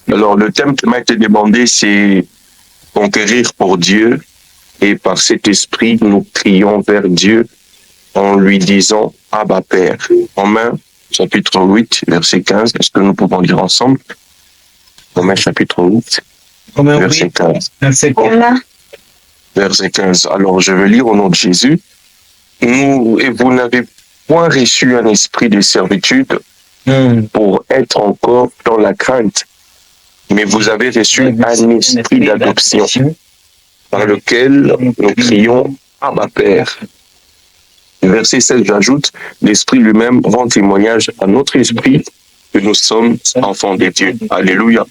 Alors, le thème qui m'a été demandé, c'est conquérir pour Dieu. Et par cet esprit, nous crions vers Dieu en lui disant « Abba Père ». Romains, chapitre 8, verset 15. Est-ce que nous pouvons lire ensemble? Romains, chapitre 8, verset 15. Verset 15. Alors, je vais lire au nom de Jésus. Et vous n'avez point reçu un esprit de servitude pour être encore dans la crainte, mais vous avez reçu un esprit d'adoption par lequel nous crions « Abba Père ». Verset 16, j'ajoute, l'Esprit lui-même rend témoignage à notre esprit que nous sommes enfants de Dieu. Alléluia.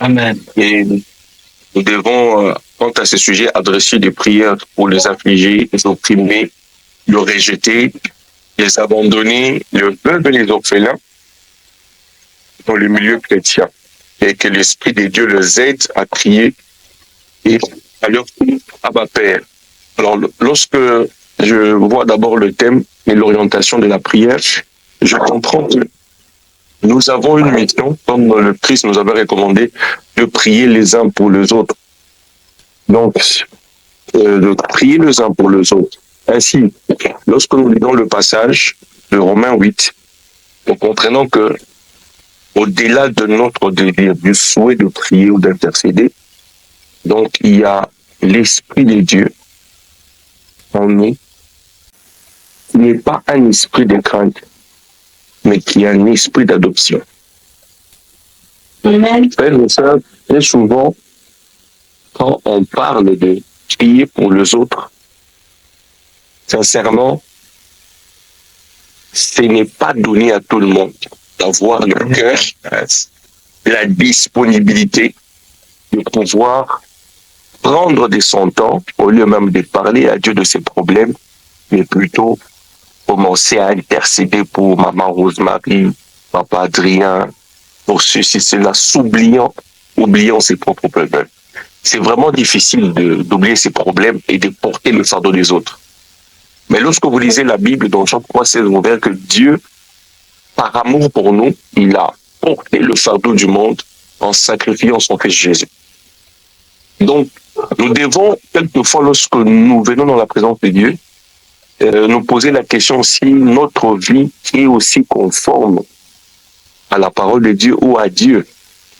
Amen. Et nous devons, quant à ce sujet, adresser des prières pour les affligés, les opprimés, les rejetés, les abandonnés, les veuves et les orphelins dans le milieu chrétien. Et que l'Esprit de Dieu les aide à crier et à leur dire « Abba Père ». Alors, lorsque je vois d'abord le thème et l'orientation de la prière, je comprends que nous avons une mission, comme le Christ nous avait recommandé, de prier les uns pour les autres. Donc, de prier les uns pour les autres. Ainsi, lorsque nous lisons le passage de Romains 8, nous comprenons que, au-delà de notre désir, du souhait de prier ou d'intercéder, donc il y a l'Esprit de Dieu en nous, qui n'est pas un esprit de crainte, mais qui est un esprit d'adoption. Frères et sœurs, très souvent, quand on parle de prier pour les autres, sincèrement, ce n'est pas donné à tout le monde d'avoir le cœur, la disponibilité de pouvoir prendre de son temps, au lieu même de parler à Dieu de ses problèmes, mais plutôt commencer à intercéder pour maman Rosemary, papa Adrien, pour ceci, cela, oubliant ses propres problèmes. C'est vraiment difficile d'oublier ses problèmes et de porter le fardeau des autres. Mais lorsque vous lisez la Bible, dans Jean 3, 16, vous verrez que Dieu, par amour pour nous, il a porté le fardeau du monde en sacrifiant son Fils Jésus. Donc, nous devons, quelquefois, lorsque nous venons dans la présence de Dieu, nous poser la question si notre vie est aussi conforme à la parole de Dieu ou à Dieu.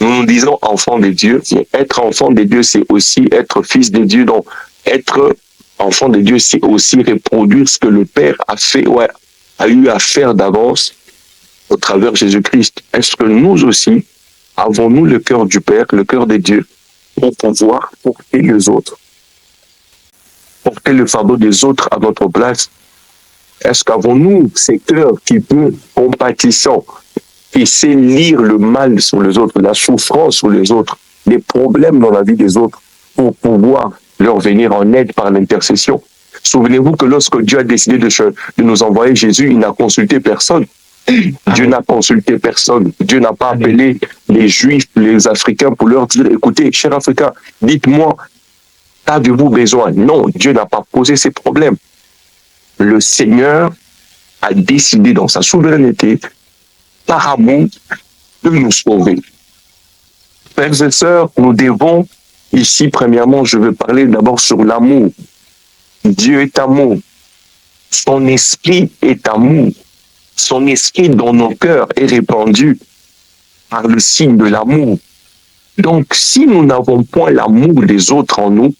Nous nous disons enfants de Dieu, mais être enfant de Dieu, c'est aussi être fils de Dieu. Donc, être enfant de Dieu, c'est aussi reproduire ce que le Père a fait, a eu à faire d'avance au travers de Jésus-Christ. Est-ce que nous aussi avons-nous le cœur du Père, le cœur de Dieu, pour pouvoir porter les autres? Porter le fardeau des autres à notre place? Est-ce qu'avons-nous ces cœurs qui peut compatissant, qui sait lire le mal sur les autres, la souffrance sur les autres, les problèmes dans la vie des autres, pour pouvoir leur venir en aide par l'intercession? Souvenez-vous que lorsque Dieu a décidé de nous envoyer Jésus, il n'a consulté personne. Dieu n'a consulté personne. Dieu n'a pas appelé les Juifs, les Africains pour leur dire, écoutez, chers Africains, dites-moi, qu'avez-vous besoin? Non, Dieu n'a pas posé ces problèmes. Le Seigneur a décidé dans sa souveraineté, par amour, de nous sauver. Frères et sœurs, nous devons, ici, premièrement, je veux parler d'abord sur l'amour. Dieu est amour. Son esprit est amour. Son esprit dans nos cœurs est répandu par le signe de l'amour. Donc, si nous n'avons point l'amour des autres en nous,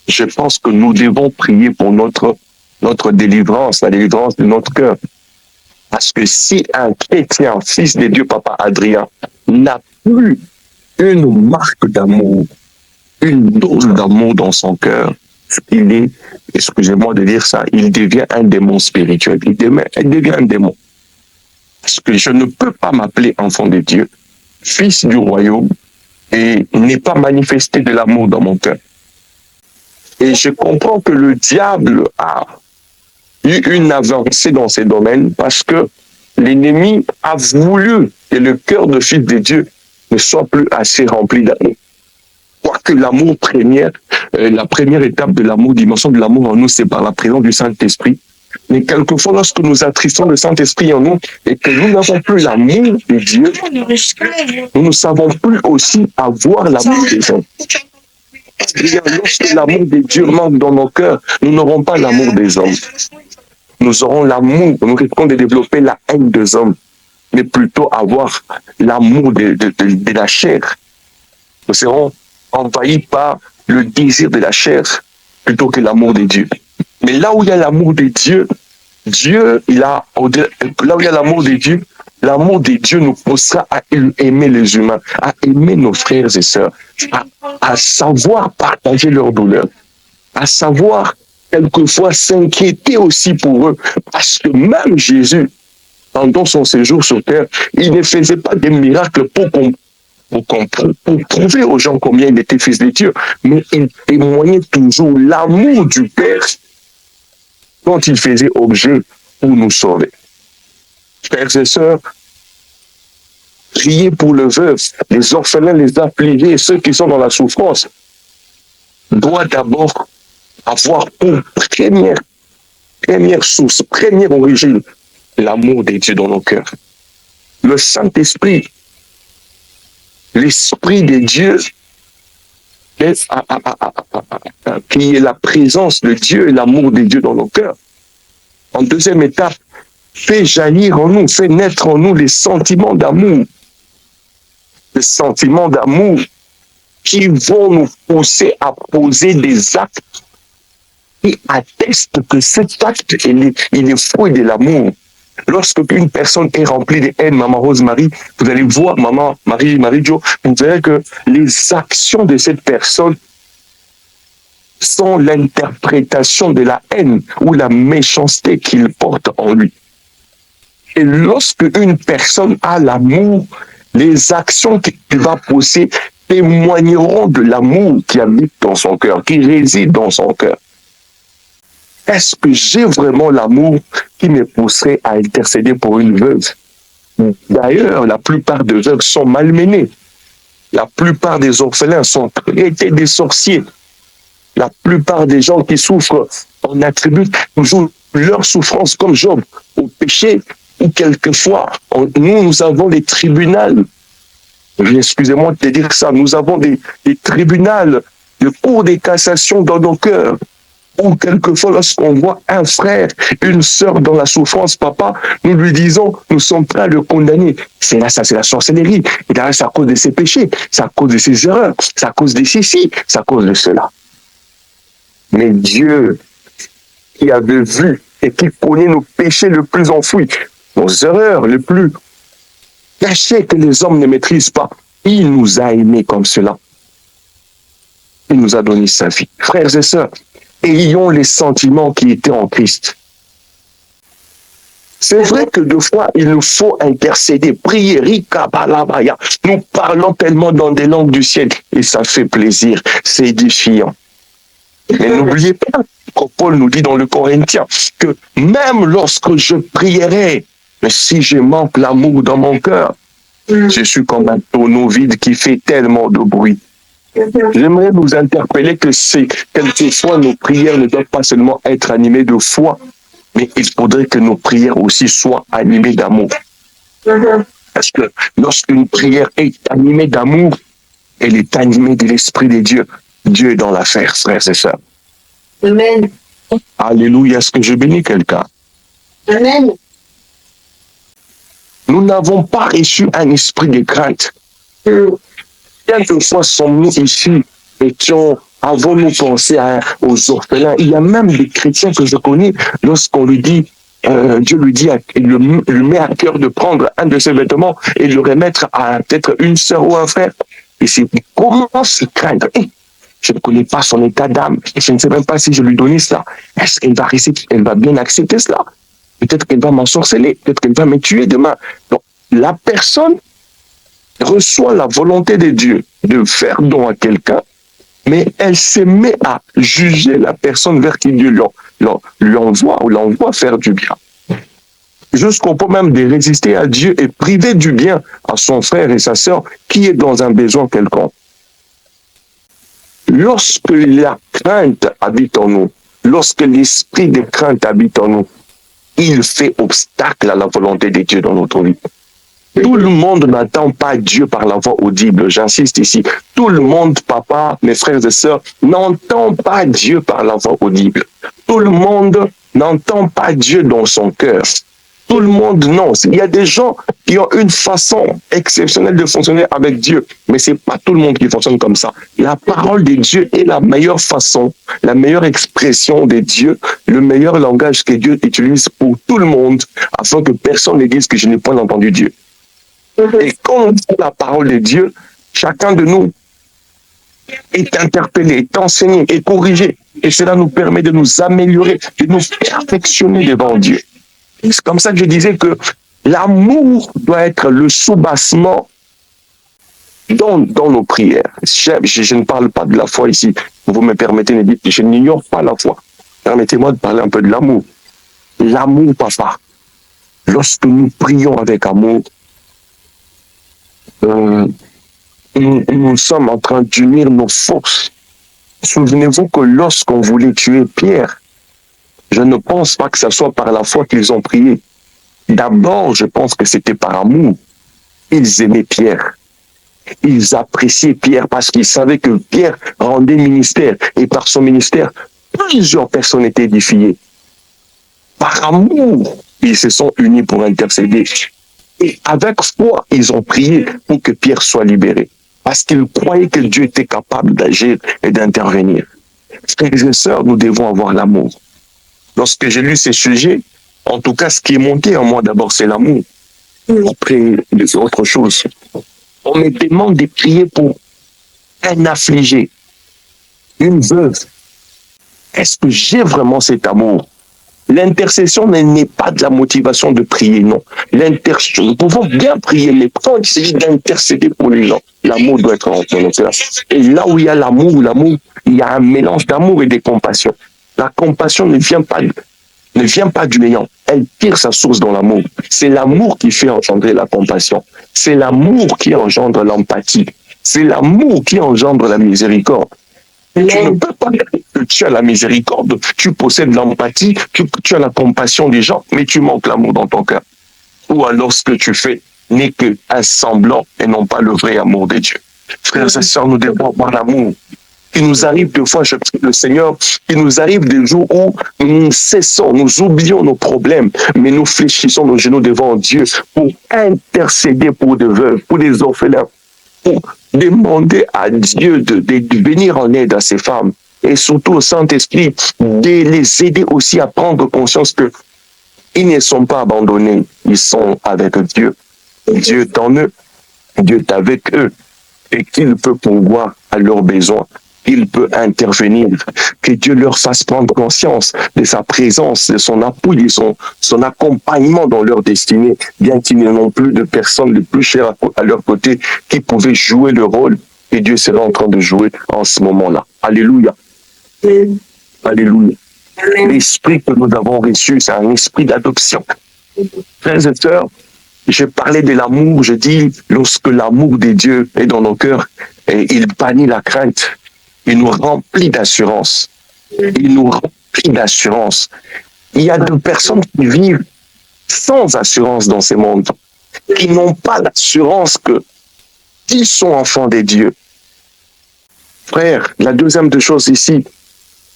je pense que nous devons prier pour notre délivrance, la délivrance de notre cœur. Parce que si un chrétien, fils de Dieu, papa Adrien, n'a plus une marque d'amour, une dose d'amour dans son cœur, il est, excusez-moi de dire ça, il devient un démon spirituel. Il devient un démon. Parce que je ne peux pas m'appeler enfant de Dieu, fils du royaume, et n'est pas manifesté de l'amour dans mon cœur. Et je comprends que le diable a eu une avancée dans ces domaines parce que l'ennemi a voulu que le cœur de fils de Dieu ne soit plus assez rempli d'amour. Quoique l'amour première, la première étape de l'amour, dimension de l'amour en nous, c'est par la présence du Saint-Esprit. Mais quelquefois, lorsque nous attristons le Saint-Esprit en nous et que nous n'avons plus l'amour de Dieu, nous ne savons plus aussi avoir l'amour des gens. Lorsque l'amour de Dieu manque dans nos cœurs, nous n'aurons pas l'amour des hommes. Nous aurons l'amour, nous risquons de développer la haine des hommes, mais plutôt avoir l'amour de la chair. Nous serons envahis par le désir de la chair plutôt que l'amour de Dieu. Mais là où il y a l'amour de Dieu, là où il y a l'amour de Dieu nous poussera à aimer les humains, à aimer nos frères et sœurs, à savoir partager leurs douleurs, à savoir quelquefois s'inquiéter aussi pour eux. Parce que même Jésus, pendant son séjour sur terre, il ne faisait pas des miracles pour prouver aux gens combien il était fils de Dieu, mais il témoignait toujours l'amour du Père dont il faisait objet pour nous sauver. Frères et sœurs, priez pour le veuf, les orphelins, les affligés, ceux qui sont dans la souffrance, doit d'abord avoir pour première source, première origine, l'amour de Dieu dans nos cœurs. Le Saint-Esprit, l'Esprit de Dieu, qui est la présence de Dieu et l'amour de Dieu dans nos cœurs. En deuxième étape, fait jaillir en nous, fait naître en nous les sentiments d'amour. Les sentiments d'amour qui vont nous pousser à poser des actes qui attestent que cet acte il est fruit de l'amour. Lorsque une personne est remplie de haine, Maman Rose-Marie, vous allez voir, Maman Marie-Jo, vous verrez que les actions de cette personne sont l'interprétation de la haine ou la méchanceté qu'il porte en lui. Et lorsque une personne a l'amour, les actions qu'il va poser témoigneront de l'amour qui habite dans son cœur, qui réside dans son cœur. Est-ce que j'ai vraiment l'amour qui me pousserait à intercéder pour une veuve? D'ailleurs, la plupart des veuves sont malmenées. La plupart des orphelins sont traités des sorciers. La plupart des gens qui souffrent, on attribue toujours leur souffrance comme Job au péché, ou quelquefois, nous avons des tribunaux. Excusez-moi de dire ça, nous avons des tribunaux de cours de cassation dans nos cœurs. Ou quelquefois, lorsqu'on voit un frère, une sœur dans la souffrance, papa, nous lui disons, nous sommes prêts à le condamner. C'est là, ça, c'est la sorcellerie. Et là, c'est à cause de ses péchés, c'est à cause de ses erreurs, c'est à cause de ceci, c'est à cause de cela. Mais Dieu, qui avait vu et qui connaît nos péchés les plus enfouis, nos erreurs les plus cachées que les hommes ne maîtrisent pas, il nous a aimés comme cela. Il nous a donné sa vie. Frères et sœurs, ayons les sentiments qui étaient en Christ. C'est vrai que deux fois, il nous faut intercéder, prier, nous parlons tellement dans des langues du ciel et ça fait plaisir, c'est édifiant. Mais n'oubliez pas, comme Paul nous dit dans le Corinthiens, que même lorsque je prierai, mais si je manque l'amour dans mon cœur, je suis comme un tonneau vide qui fait tellement de bruit. J'aimerais vous interpeller que quelquefois nos prières ne doivent pas seulement être animées de foi, mais il faudrait que nos prières aussi soient animées d'amour. Parce que lorsqu'une prière est animée d'amour, elle est animée de l'Esprit de Dieu. Dieu est dans l'affaire, frères et sœurs. Amen. Alléluia, est-ce que je bénis quelqu'un? Amen. Nous n'avons pas reçu un esprit de crainte. Quelquefois sommes-nous ici et avons-nous pensé aux orphelins? Il y a même des chrétiens que je connais, lorsqu'on lui dit, Dieu lui dit, il lui met à cœur de prendre un de ses vêtements et le remettre à peut-être une sœur ou un frère. Et c'est comment se craindre? Je ne connais pas son état d'âme. Et je ne sais même pas si je lui donnais cela. Est-ce qu'elle va bien accepter cela? Peut-être qu'elle va m'ensorceler. Peut-être qu'elle va me tuer demain. Donc, la personne reçoit la volonté de Dieu de faire don à quelqu'un, mais elle se met à juger la personne vers qui Dieu lui envoie ou l'envoie faire du bien. Jusqu'au point même de résister à Dieu et priver du bien à son frère et sa sœur qui est dans un besoin quelconque. Lorsque la crainte habite en nous, lorsque l'esprit de crainte habite en nous, il fait obstacle à la volonté de Dieu dans notre vie. Tout le monde n'attend pas Dieu par la voix audible. J'insiste ici. Tout le monde, papa, mes frères et sœurs, n'entend pas Dieu par la voix audible. Tout le monde n'entend pas Dieu dans son cœur. Tout le monde, non. Il y a des gens qui ont une façon exceptionnelle de fonctionner avec Dieu, mais c'est pas tout le monde qui fonctionne comme ça. La parole de Dieu est la meilleure façon, la meilleure expression de Dieu, le meilleur langage que Dieu utilise pour tout le monde, afin que personne ne dise que je n'ai pas entendu Dieu. Et quand on dit la parole de Dieu, chacun de nous est interpellé, est enseigné, est corrigé. Et cela nous permet de nous améliorer, de nous perfectionner devant Dieu. C'est comme ça que je disais que l'amour doit être le soubassement dans nos prières. Je ne parle pas de la foi ici. Vous me permettez de dire que je n'ignore pas la foi. Permettez-moi de parler un peu de l'amour. L'amour, papa. Lorsque nous prions avec amour, nous sommes en train d'unir nos forces. Souvenez-vous que lorsqu'on voulait tuer Pierre, je ne pense pas que ce soit par la foi qu'ils ont prié. D'abord, je pense que c'était par amour. Ils aimaient Pierre. Ils appréciaient Pierre parce qu'ils savaient que Pierre rendait ministère. Et par son ministère, plusieurs personnes étaient édifiées. Par amour, ils se sont unis pour intercéder. Et avec foi, ils ont prié pour que Pierre soit libéré. Parce qu'ils croyaient que Dieu était capable d'agir et d'intervenir. Frères et sœurs, nous devons avoir l'amour. Lorsque j'ai lu ces sujets, en tout cas, ce qui est monté en moi d'abord, c'est l'amour. Après, les autres choses. On me demande de prier pour un affligé, une veuve. Est-ce que j'ai vraiment cet amour? L'intercession n'est pas de la motivation de prier, non. Nous pouvons bien prier, mais quand il s'agit d'intercéder pour les gens, l'amour doit être en notre cœur. Et là où il y a l'amour, il y a un mélange d'amour et de compassion. La compassion ne vient pas du néant. Elle tire sa source dans l'amour. C'est l'amour qui fait engendrer la compassion. C'est l'amour qui engendre l'empathie. C'est l'amour qui engendre la miséricorde. Tu ne peux pas dire que tu as la miséricorde, tu possèdes l'empathie, tu as la compassion des gens, mais tu manques l'amour dans ton cœur. Ou alors ce que tu fais n'est qu'un semblant et non pas le vrai amour de Dieu. Frères et sœurs, nous devons avoir l'amour. Il nous arrive des fois, je prie le Seigneur, il nous arrive des jours où nous cessons, nous oublions nos problèmes, mais nous fléchissons nos genoux devant Dieu pour intercéder pour des veuves, pour des orphelins, pour demander à Dieu de venir en aide à ces femmes et surtout au Saint-Esprit de les aider aussi à prendre conscience que ils ne sont pas abandonnés, ils sont avec Dieu. Dieu est en eux, Dieu est avec eux et qu'il peut pourvoir à leurs besoins. Il peut intervenir, que Dieu leur fasse prendre conscience de sa présence, de son appui, de son accompagnement dans leur destinée, bien qu'ils n'ont plus de personnes les plus chères à leur côté qui pouvaient jouer le rôle que Dieu serait en train de jouer en ce moment-là. Alléluia. Alléluia. L'esprit que nous avons reçu, c'est un esprit d'adoption. Frères et sœurs, je parlais de l'amour, je dis, lorsque l'amour de Dieu est dans nos cœurs, et il bannit la crainte. Il nous remplit d'assurance. Il nous remplit d'assurance. Il y a des personnes qui vivent sans assurance dans ces mondes, qui n'ont pas l'assurance qu'ils sont enfants de Dieu. Frère, la deuxième des choses ici,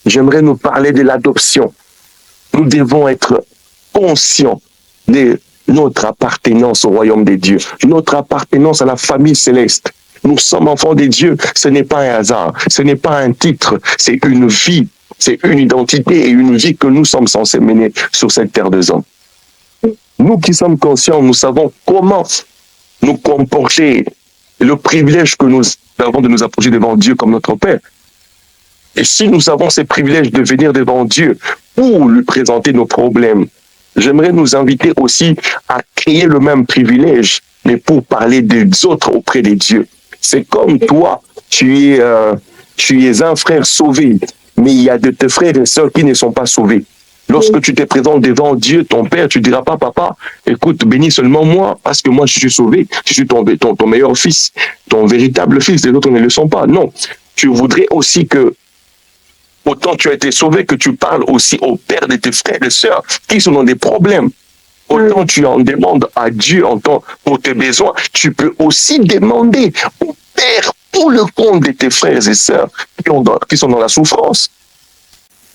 j'aimerais nous parler de l'adoption. Nous devons être conscients de notre appartenance au royaume de Dieu, notre appartenance à la famille céleste. Nous sommes enfants de Dieu, ce n'est pas un hasard, ce n'est pas un titre, c'est une vie, c'est une identité et une vie que nous sommes censés mener sur cette terre des hommes. Nous qui sommes conscients, nous savons comment nous comporter, le privilège que nous avons de nous approcher devant Dieu comme notre Père. Et si nous avons ces privilèges de venir devant Dieu pour lui présenter nos problèmes, j'aimerais nous inviter aussi à créer le même privilège, mais pour parler des autres auprès de Dieu. C'est comme toi, tu es un frère sauvé, mais il y a de tes frères et sœurs qui ne sont pas sauvés. Lorsque tu te présentes devant Dieu, ton Père, tu ne diras pas, papa, écoute, bénis seulement moi, parce que moi je suis sauvé, je suis ton meilleur fils, ton véritable fils, les autres ne le sont pas. Non, tu voudrais aussi que Autant tu as été sauvé que tu parles aussi au père de tes frères et sœurs qui sont dans des problèmes. Autant tu en demandes à Dieu pour tes besoins, tu peux aussi demander au Père pour le compte de tes frères et sœurs qui sont dans la souffrance.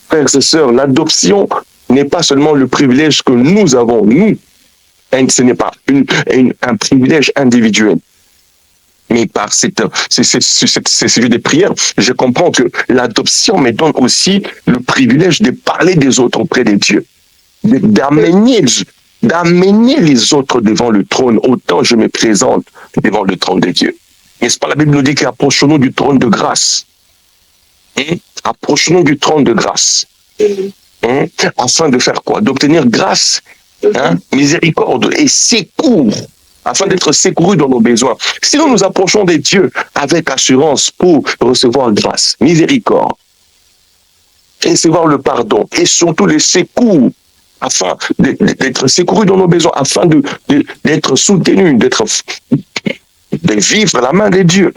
Frères et sœurs, l'adoption n'est pas seulement le privilège que nous avons, nous. Ce n'est pas un privilège individuel. Mais par ces sujets de prière, je comprends que l'adoption me donne aussi le privilège de parler des autres auprès de Dieu, d'amener les autres devant le trône, autant je me présente devant le trône de Dieu. N'est-ce pas, la Bible nous dit qu'approchons-nous du trône de grâce. Approchons-nous du trône de grâce. Afin de faire quoi? D'obtenir grâce, miséricorde et secours, afin d'être secourus dans nos besoins. Si nous nous approchons de Dieu avec assurance pour recevoir grâce, miséricorde, recevoir le pardon et surtout les secours, afin d'être secourus dans nos besoins, afin d'être soutenus, de vivre la main de Dieu.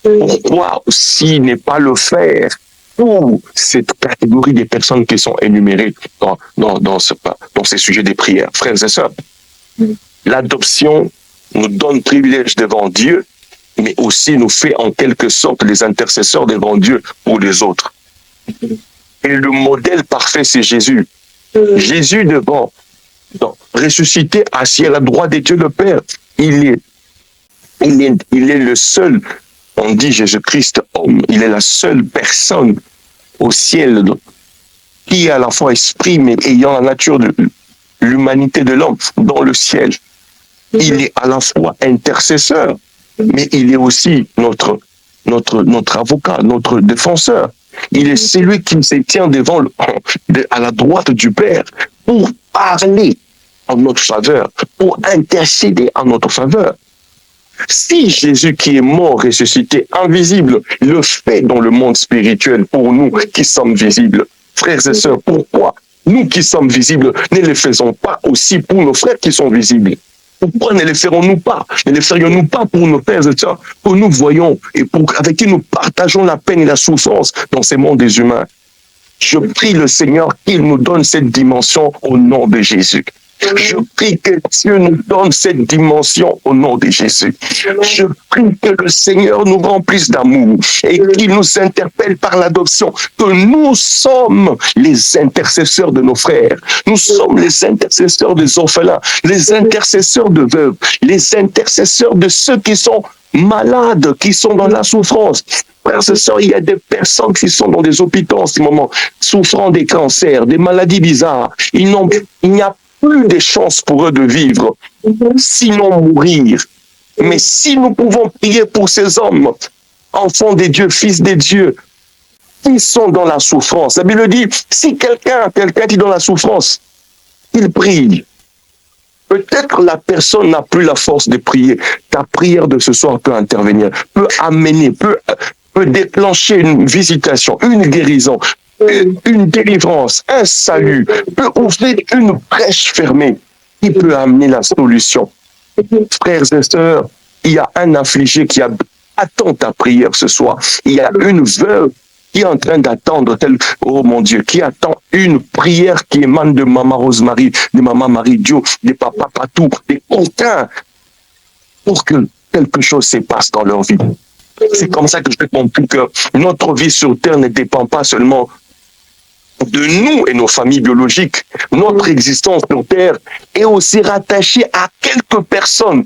Pourquoi aussi ne pas le faire pour cette catégorie des personnes qui sont énumérées dans ces sujets des prières? Frères et sœurs, l'adoption nous donne privilège devant Dieu, mais aussi nous fait en quelque sorte les intercesseurs devant Dieu pour les autres. Et le modèle parfait, c'est Jésus. Jésus ressuscité, assis à la droite de Dieu le Père, il est le seul, on dit Jésus-Christ homme, il est la seule personne au ciel qui est à la fois esprit, mais ayant la nature de l'humanité de l'homme dans le ciel. Il est à la fois intercesseur, mais il est aussi notre avocat, notre défenseur. Il est celui qui se tient à la droite du Père pour parler en notre faveur, pour intercéder en notre faveur. Si Jésus qui est mort, ressuscité, invisible, le fait dans le monde spirituel pour nous qui sommes visibles, frères et sœurs, pourquoi nous qui sommes visibles ne le faisons pas aussi pour nos frères qui sont visibles? Pourquoi ne le ferons-nous pas? Ne le ferions-nous pas pour nos frères et sœurs que nous voyons et avec qui nous partageons la peine et la souffrance dans ces mondes des humains? Je prie le Seigneur qu'il nous donne cette dimension au nom de Jésus. Je prie que Dieu nous donne cette dimension au nom de Jésus. Je prie que le Seigneur nous remplisse d'amour et qu'il nous interpelle par l'adoption, que nous sommes les intercesseurs de nos frères. Nous sommes les intercesseurs des orphelins, les intercesseurs de veuves, les intercesseurs de ceux qui sont malades, qui sont dans la souffrance. Frères et sœurs, il y a des personnes qui sont dans des hôpitaux en ce moment, souffrant des cancers, des maladies bizarres. Il n'y a plus de chances pour eux de vivre, sinon mourir. Mais si nous pouvons prier pour ces hommes, enfants de Dieu, fils de Dieu, qui sont dans la souffrance, la Bible dit, si quelqu'un qui est dans la souffrance, il prie. Peut-être la personne n'a plus la force de prier. Ta prière de ce soir peut intervenir, peut amener, peut déclencher une visitation, une guérison, une délivrance, un salut, peut ouvrir une brèche fermée qui peut amener la solution. Frères et sœurs, il y a un affligé qui attend ta prière ce soir. Il y a une veuve qui est en train d'attendre, oh mon Dieu, qui attend une prière qui émane de Maman Rosemary, de Maman Marie-Dio, de Papa Patou, des contents, pour que quelque chose se passe dans leur vie. C'est comme ça que je compris que notre vie sur Terre ne dépend pas seulement de nous et nos familles biologiques. Notre existence sur Terre est aussi rattachée à quelques personnes,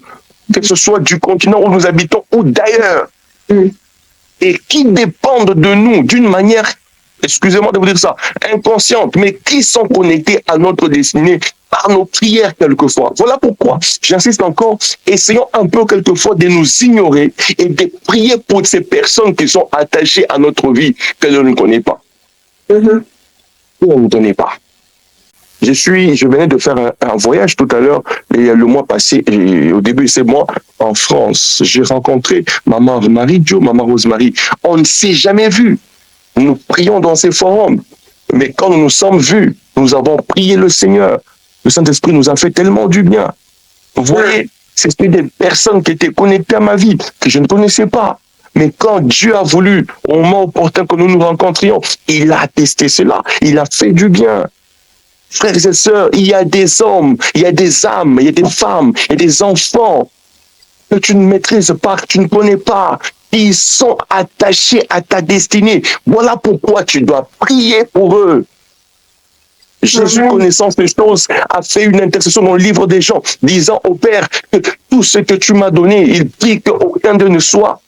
que ce soit du continent où nous habitons ou d'ailleurs, et qui dépendent de nous d'une manière, excusez-moi de vous dire ça, inconsciente, mais qui sont connectés à notre destinée par nos prières quelquefois. Voilà pourquoi, j'insiste encore, essayons un peu quelquefois de nous ignorer et de prier pour ces personnes qui sont attachées à notre vie que l'on ne connaît pas. On ne connaît pas. Je venais de faire un voyage tout à l'heure, le mois passé, au début de ce mois, en France. J'ai rencontré Maman Marie-Dio, Maman Rosemary. On ne s'est jamais vu. Nous prions dans ces forums. Mais quand nous nous sommes vus, nous avons prié le Seigneur. Le Saint-Esprit nous a fait tellement du bien. Vous voyez, c'était des personnes qui étaient connectées à ma vie, que je ne connaissais pas. Mais quand Dieu a voulu, au moment opportun que nous nous rencontrions, il a attesté cela, il a fait du bien. Frères et sœurs, il y a des hommes, il y a des âmes, il y a des femmes, il y a des enfants que tu ne maîtrises pas, que tu ne connais pas, qui sont attachés à ta destinée. Voilà pourquoi tu dois prier pour eux. Jésus, connaissant ces choses, a fait une intercession dans le livre des gens, disant au Père que tout ce que tu m'as donné, il prie qu'aucun d'eux ne soit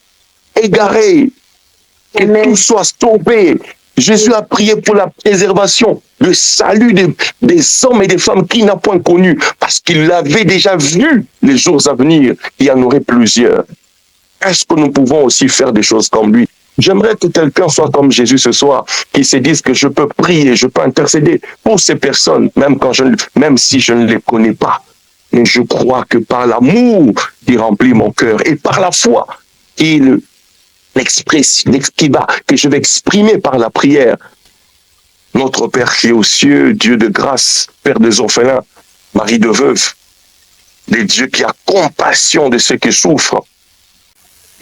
égaré, que tout soit stoppé. Jésus a prié pour la préservation, le salut des hommes et des femmes qu'il n'a point connus, parce qu'il avait déjà vu les jours à venir. Il y en aurait plusieurs. Est-ce que nous pouvons aussi faire des choses comme lui? J'aimerais que quelqu'un soit comme Jésus ce soir, qui se dise que je peux prier, je peux intercéder pour ces personnes, même si je ne les connais pas. Mais je crois que par l'amour qui remplit mon cœur et par la foi que je vais exprimer par la prière, notre Père qui est aux cieux, Dieu de grâce, Père des orphelins, Mari de veuves, des dieux qui a compassion de ceux qui souffrent,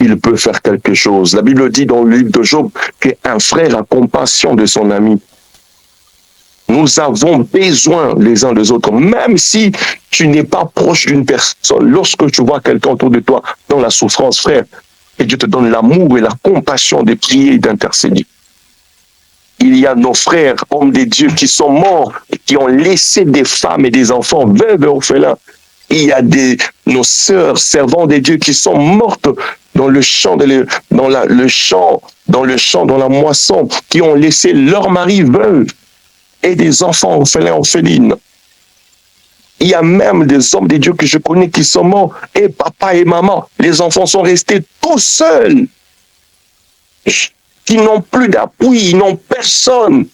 il peut faire quelque chose. La Bible dit dans le livre de Job qu'un frère a compassion de son ami. Nous avons besoin les uns des autres, même si tu n'es pas proche d'une personne. Lorsque tu vois quelqu'un autour de toi dans la souffrance, frère, et Dieu te donne l'amour et la compassion de prier et d'intercéder. Il y a nos frères, hommes des dieux, qui sont morts et qui ont laissé des femmes et des enfants veuves et orphelins. Il y a nos sœurs, servants des dieux, qui sont mortes dans le champ, dans la moisson, qui ont laissé leur mari veuve et des enfants orphelins, orphelines. Il y a même des hommes des dieux que je connais qui sont morts, et papa et maman, les enfants sont restés tout seuls, qui n'ont plus d'appui, ils n'ont personne.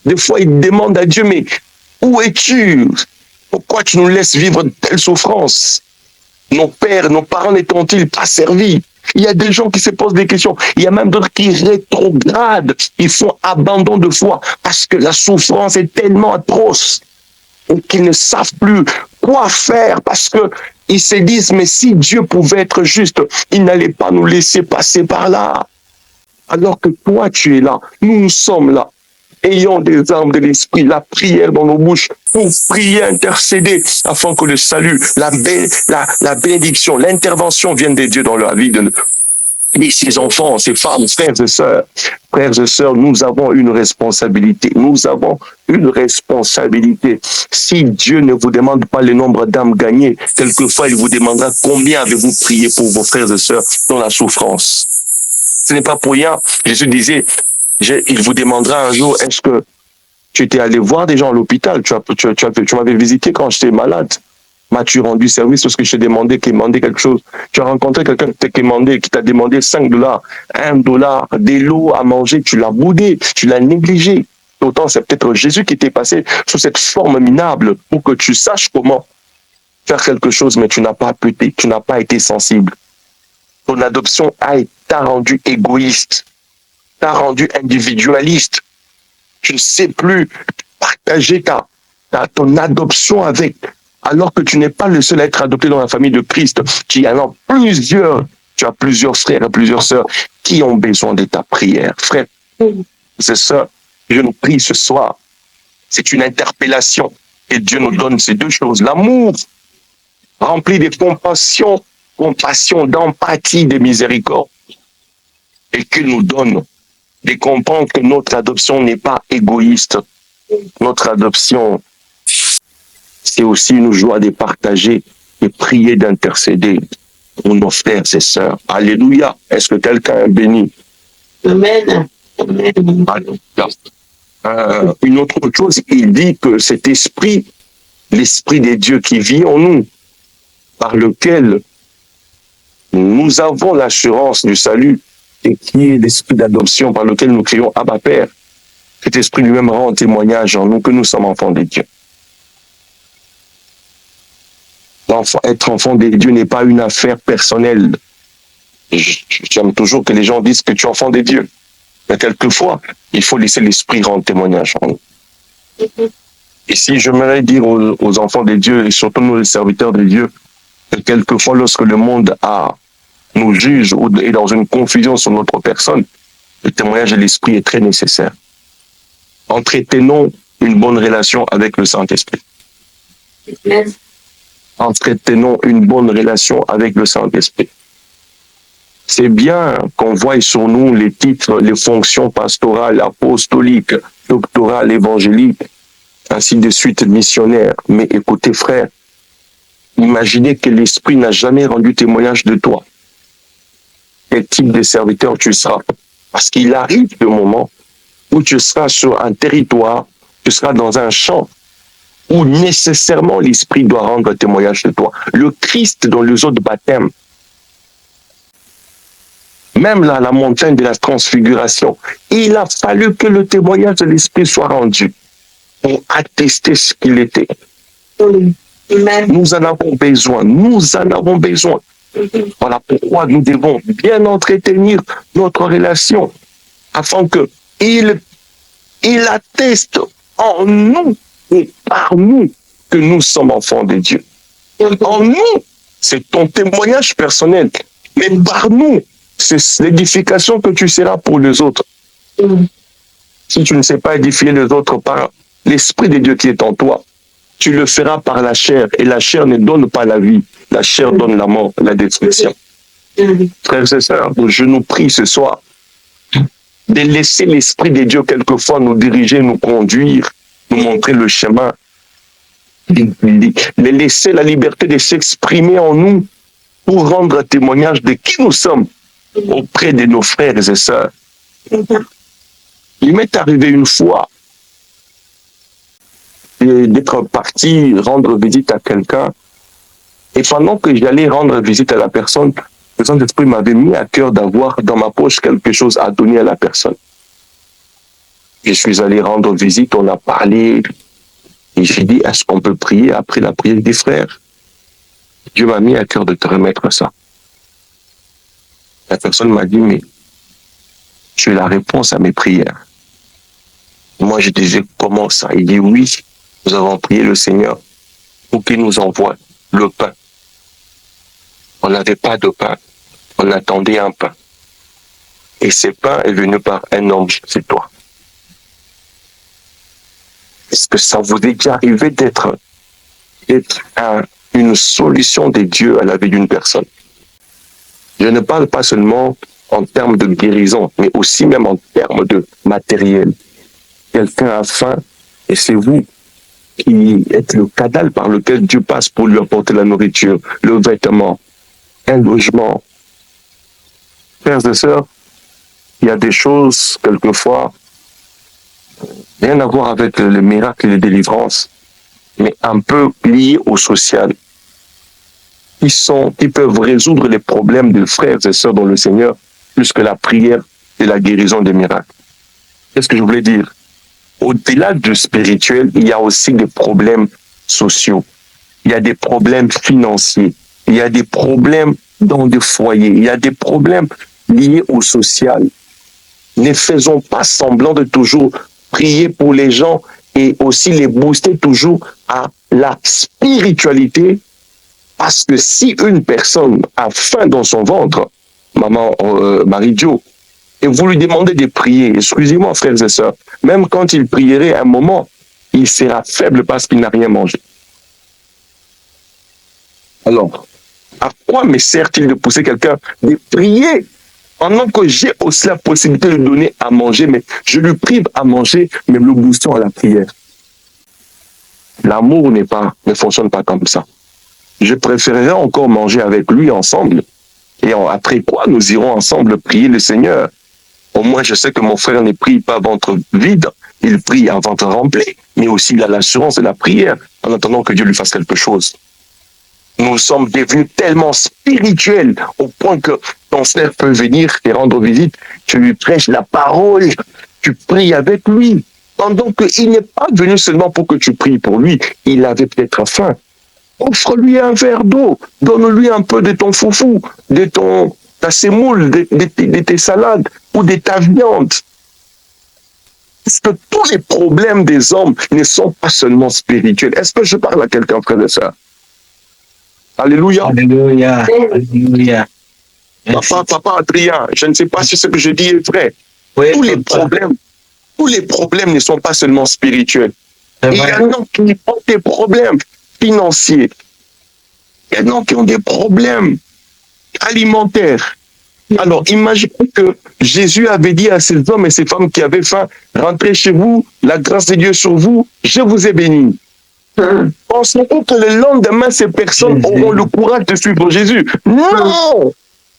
Des fois, ils demandent à Dieu, mais où es-tu? Pourquoi tu nous laisses vivre de telles souffrances? Nos pères, nos parents n'étant-ils pas servis? Il y a des gens qui se posent des questions. Il y a même d'autres qui rétrogradent. Ils font abandon de foi parce que la souffrance est tellement atroce et qu'ils ne savent plus quoi faire parce que ils se disent, mais si Dieu pouvait être juste, il n'allait pas nous laisser passer par là. Alors que toi, tu es là. Nous sommes là. Ayons des armes de l'esprit, la prière dans nos bouches, pour prier, intercéder, afin que le salut, la bénédiction, l'intervention vienne de Dieu dans la vie de ces enfants, ces femmes, frères et sœurs. Frères et sœurs, nous avons une responsabilité. Nous avons une responsabilité. Si Dieu ne vous demande pas le nombre d'âmes gagnées, quelquefois il vous demandera combien avez-vous prié pour vos frères et sœurs dans la souffrance. Ce n'est pas pour rien. Jésus disait, il vous demandera un jour, est-ce que tu étais allé voir des gens à l'hôpital? Tu m'avais visité quand j'étais malade. M'as-tu rendu service lorsque je t'ai demandé, qui demandait quelque chose? Tu as rencontré quelqu'un qui t'a demandé 5 dollars, 1 dollar, des lots à manger, tu l'as boudé, tu l'as négligé. Autant c'est peut-être Jésus qui t'est passé sous cette forme minable pour que tu saches comment faire quelque chose, mais tu n'as pas été sensible. Ton adoption t'a rendu égoïste, t'a rendu individualiste. Tu ne sais plus partager ton adoption avec, alors que tu n'es pas le seul à être adopté dans la famille de Christ. Tu as plusieurs frères et plusieurs sœurs qui ont besoin de ta prière. Frère, c'est ça, je nous prie ce soir. C'est une interpellation. Et Dieu nous donne ces deux choses. L'amour, rempli de compassion, d'empathie, de miséricorde. Et qu'il nous donne de comprendre que notre adoption n'est pas égoïste. Notre adoption, c'est aussi une joie de partager, de prier, d'intercéder pour nos frères et sœurs. Alléluia. Est-ce que quelqu'un est béni? Amen. Alléluia. Une autre chose, il dit que cet esprit, l'esprit des dieux qui vit en nous, par lequel nous avons l'assurance du salut, et qui est l'esprit d'adoption par lequel nous crions Abba Père. Cet esprit lui-même rend témoignage en nous que nous sommes enfants de Dieu. Être enfant de Dieu n'est pas une affaire personnelle. J'aime toujours que les gens disent que tu es enfant de Dieu. Mais quelquefois, il faut laisser l'esprit rendre témoignage en nous. Et si j'aimerais dire aux enfants de Dieu, et surtout nous les serviteurs de Dieu, que quelquefois lorsque le monde a nous juge ou est dans une confusion sur notre personne, le témoignage de l'Esprit est très nécessaire. Entretenons une bonne relation avec le Saint-Esprit. Entretenons une bonne relation avec le Saint-Esprit. C'est bien qu'on voie sur nous les titres, les fonctions pastorales, apostoliques, doctorales, évangéliques, ainsi de suite, missionnaires. Mais écoutez, frère, imaginez que l'Esprit n'a jamais rendu témoignage de toi. Quel type de serviteur tu seras? Parce qu'il arrive le moment où tu seras sur un territoire, tu seras dans un champ, où nécessairement l'Esprit doit rendre témoignage de toi. Le Christ dans les autres baptêmes, même là, la montagne de la transfiguration, il a fallu que le témoignage de l'Esprit soit rendu pour attester ce qu'il était. Nous en avons besoin, nous en avons besoin. Voilà pourquoi nous devons bien entretenir notre relation, afin que il atteste en nous et par nous que nous sommes enfants de Dieu. En nous, c'est ton témoignage personnel, mais par nous, c'est l'édification que tu seras pour les autres. Si tu ne sais pas édifier les autres par l'Esprit de Dieu qui est en toi, tu le feras par la chair, et la chair ne donne pas la vie, la chair donne la mort, la destruction. Frères et sœurs, je nous prie ce soir de laisser l'Esprit de Dieu quelquefois nous diriger, nous conduire, nous montrer le chemin, de laisser la liberté de s'exprimer en nous pour rendre témoignage de qui nous sommes auprès de nos frères et sœurs. Il m'est arrivé une fois d'être parti rendre visite à quelqu'un, et pendant que j'allais rendre visite à la personne, le Saint-Esprit m'avait mis à cœur d'avoir dans ma poche quelque chose à donner à la personne. Je suis allé rendre visite, on a parlé, et j'ai dit, est-ce qu'on peut prier après la prière des frères? Dieu m'a mis à cœur de te remettre ça. La personne m'a dit, mais tu es la réponse à mes prières. Moi, je disais, comment ça? Il dit, oui, nous avons prié le Seigneur pour qu'il nous envoie le pain. On n'avait pas de pain, on attendait un pain. Et ce pain est venu par un homme, c'est toi. Est-ce que ça vous est déjà arrivé d'être une solution de Dieu à la vie d'une personne? Je ne parle pas seulement en termes de guérison, mais aussi même en termes de matériel. Quelqu'un a faim et c'est vous qui êtes le canal par lequel Dieu passe pour lui apporter la nourriture, le vêtement, un logement. Frères et sœurs, il y a des choses, quelquefois, rien à voir avec le miracle et les délivrances, mais un peu liées au social, qui peuvent résoudre les problèmes des frères et sœurs dans le Seigneur, plus que la prière et la guérison des miracles. Qu'est-ce que je voulais dire? Au-delà du spirituel, il y a aussi des problèmes sociaux. Il y a des problèmes financiers. Il y a des problèmes dans des foyers. Il y a des problèmes liés au social. Ne faisons pas semblant de toujours prier pour les gens et aussi les booster toujours à la spiritualité. Parce que si une personne a faim dans son ventre, maman Marie-Jo, et vous lui demandez de prier, excusez-moi frères et sœurs, même quand il prierait un moment, il sera faible parce qu'il n'a rien mangé. Alors, à quoi me sert-il de pousser quelqu'un de prier pendant que j'ai aussi la possibilité de donner à manger, mais je lui prive à manger, mais le boostant à la prière? L'amour ne fonctionne pas comme ça. Je préférerais encore manger avec lui ensemble. Et après quoi, nous irons ensemble prier le Seigneur. Au moins, je sais que mon frère ne prie pas à ventre vide, il prie à ventre rempli, mais aussi il a l'assurance de la prière, en attendant que Dieu lui fasse quelque chose. Nous sommes devenus tellement spirituels, au point que ton frère peut venir te rendre visite, tu lui prêches la parole, tu pries avec lui, pendant qu'il n'est pas venu seulement pour que tu pries pour lui, il avait peut-être faim. Offre-lui un verre d'eau, donne-lui un peu de ton foufou, de ta semoule, de tes salades ou de ta viande. Parce que tous les problèmes des hommes ne sont pas seulement spirituels. Est-ce que je parle à quelqu'un, frère et sœur? Alléluia. Alléluia. Alléluia. Papa Adrien, je ne sais pas si ce que je dis est vrai. Oui, Tous les problèmes ne sont pas seulement spirituels. Il y en a qui ont des problèmes financiers. Il y en a qui ont des problèmes alimentaires. Alors, imaginez que Jésus avait dit à ces hommes et ces femmes qui avaient faim, rentrez chez vous, la grâce de Dieu sur vous, je vous ai béni. Pensez-vous que le lendemain, ces personnes auront le courage de suivre Jésus? Non!